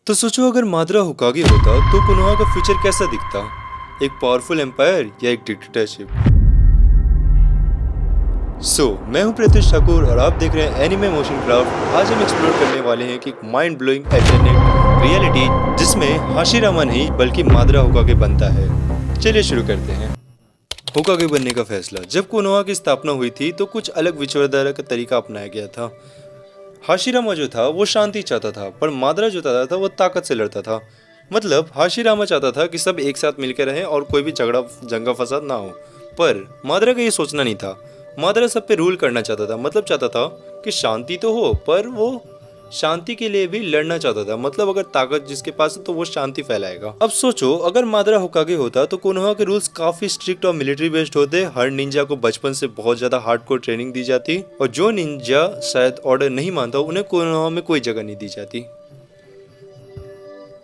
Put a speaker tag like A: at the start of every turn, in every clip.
A: तो सोचो अगर माद्रा होकागे होता तो कोनोहा का फ्यूचर कैसा दिखता? एक पावरफुल एम्पायर या एक डिक्टेटरशिप? मैं हूं प्रीतिश ठाकुर और आप देख रहे हैं एनिमे मोशन क्राफ्ट। आज हम एक्सप्लोर करने वाले हैं कि एक माइंड ब्लोइंग अल्टरनेट रियलिटी जिसमें हाशिरामा नहीं बल्कि माद्रा होकागे बनता है। चलिए शुरू करते हैं। होकागे बनने का फैसला। जब कोनोहा की स्थापना हुई थी तो कुछ अलग विचारधारा का तरीका अपनाया गया था। हाशिरामा जो था वो शांति चाहता था, पर माद्रा जो चाहता था वो ताकत से लड़ता था। मतलब हाशिरामा चाहता था कि सब एक साथ मिलकर रहें और कोई भी झगड़ा जंगा फसाद ना हो, पर माद्रा का ये सोचना नहीं था। माद्रा सब पे रूल करना चाहता था। मतलब चाहता था कि शांति तो हो, पर वो शांति के लिए भी लड़ना चाहता था। मतलब अगर ताकत जिसके पास है तो वो शांति फैलाएगा। अब सोचो अगर माद्रा होकागे होता तो कोनोहा के रूल्स काफी स्ट्रिक्ट और मिलिट्री बेस्ड होते। हर निंजा को बचपन से बहुत ज्यादा हार्डकोर ट्रेनिंग दी जाती और जो निंजा शायद ऑर्डर नहीं मानता उन्हें कोनोहा में कोई जगह नहीं दी जाती।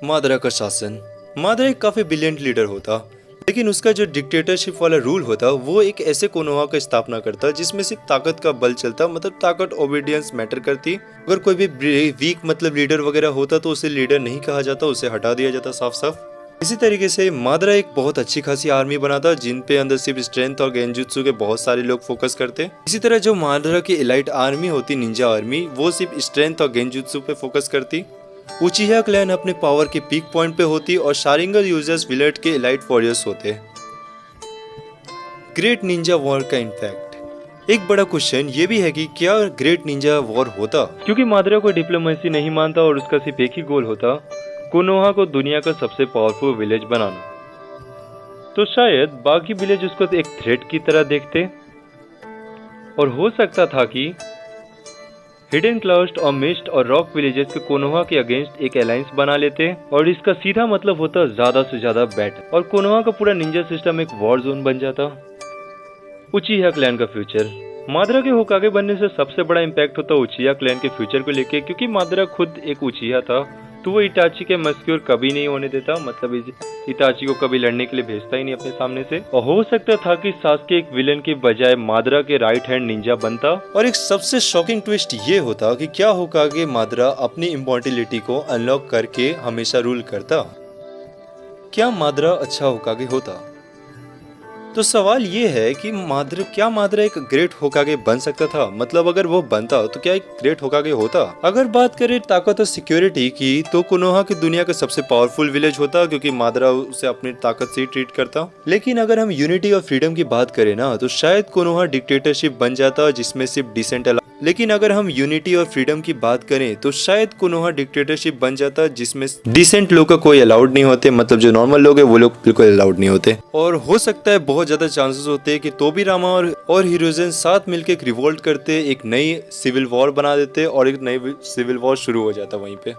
A: माद्रा का शासन। माद्रा एक काफी ब्रिलियंट लीडर होता, लेकिन उसका जो डिक्टेटरशिप वाला रूल होता वो एक ऐसे कोनोहा का स्थापना करता जिसमें सिर्फ ताकत का बल चलता। मतलब ताकत ओबीडियंस मैटर करती। अगर कोई भी वीक मतलब लीडर वगैरह होता तो उसे लीडर नहीं कहा जाता, उसे हटा दिया जाता साफ साफ। इसी तरीके से माद्रा एक बहुत अच्छी खासी आर्मी बनाता जिन पे अंदर सिर्फ स्ट्रेंथ और गेंजुत्सु के बहुत सारे लोग फोकस करते। इसी तरह जो माद्रा की एलाइट आर्मी होती निंजा आर्मी, वो सिर्फ स्ट्रेंथ और गेंजुत्सु पे फोकस करती। उचिहा क्लैन अपने पावर के पीक पॉइंट पे होती और शारिंगन यूजर्स विलेट के एलाइट वॉरियर्स होते। ग्रेट निंजा वॉर का इम्पैक्ट। एक बड़ा क्वेश्चन ये भी है कि क्या ग्रेट निंजा वॉर होता, क्योंकि माद्रा को डिप्लोमेसी नहीं मानता और उसका सिर्फ एक ही गोल होता, कोनोहा को दुनिया का सबसे पावरफुल विलेज बनाना। तो शायद बाकी विलेज उसको एक थ्रेट की तरह देखते और हो सकता था कि हिडन क्लाउस्ट और मिस्ट और रॉक विलेजेस के कोनोहा के अगेंस्ट एक अलायंस बना लेते और इसका सीधा मतलब होता ज्यादा से ज्यादा बैटल और कोनोहा का पूरा निंजा सिस्टम एक वॉर जोन बन जाता। उचिहा क्लैन का फ्यूचर। माद्रा के होकागे बनने से सबसे बड़ा इम्पैक्ट होता उचिहा क्लैन के फ्यूचर को लेके, क्योंकि माद्रा खुद एक उचिहा था तो वो इटाची के मस्क्योर कभी नहीं होने देता। मतलब इटाची को कभी लड़ने के लिए भेजता ही नहीं अपने सामने से। और हो सकता था कि सास्के एक विलेन के बजाय माद्रा के राइट हैंड निंजा बनता। और एक सबसे शॉकिंग ट्विस्ट ये होता कि क्या होकागे माद्रा अपनी इमॉर्टैलिटी को अनलॉक करके हमेशा रूल करता। क्या माद्रा अच्छा होकागे होता? तो सवाल ये है कि क्या माद्रा एक ग्रेट होकागे बन सकता था? मतलब अगर वो बनता तो क्या एक ग्रेट होकागे होता? अगर बात करें ताकत और सिक्योरिटी की तो कोनोहा की दुनिया का सबसे पावरफुल विलेज होता, क्योंकि माद्रा उसे अपनी ताकत से ही ट्रीट करता। लेकिन अगर हम यूनिटी और फ्रीडम की बात करें ना तो शायद कोनोहा डिक्टेटरशिप बन जाता जिसमें सिर्फ डिसेंट। लेकिन अगर हम यूनिटी और फ्रीडम की बात करें तो शायद कोनोहा डिक्टेटरशिप बन जाता जिसमें डिसेंट लोग का कोई अलाउड नहीं होते। मतलब जो नॉर्मल लोग हैं वो लोग बिल्कुल अलाउड नहीं होते। और हो सकता है बहुत ज्यादा चांसेस होते हैं कि तोबिरामा और हिरोजन साथ मिलकर एक रिवोल्ट करते, एक नई सिविल वॉर बना देते और एक नई सिविल वॉर शुरू हो जाता वहीं पे।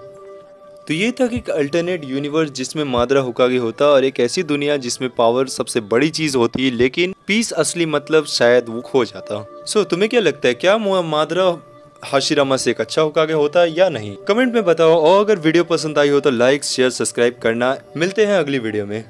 A: तो ये था कि एक अल्टरनेट यूनिवर्स जिसमें माद्रा होकागे होता और एक ऐसी दुनिया जिसमें पावर सबसे बड़ी चीज होती, लेकिन पीस असली मतलब शायद वो खो जाता। तुम्हें क्या लगता है, क्या माद्रा हाशिरामा से एक अच्छा होकागे होता या नहीं? कमेंट में बताओ। और अगर वीडियो पसंद आई हो तो लाइक शेयर सब्सक्राइब करना। मिलते हैं अगली वीडियो में।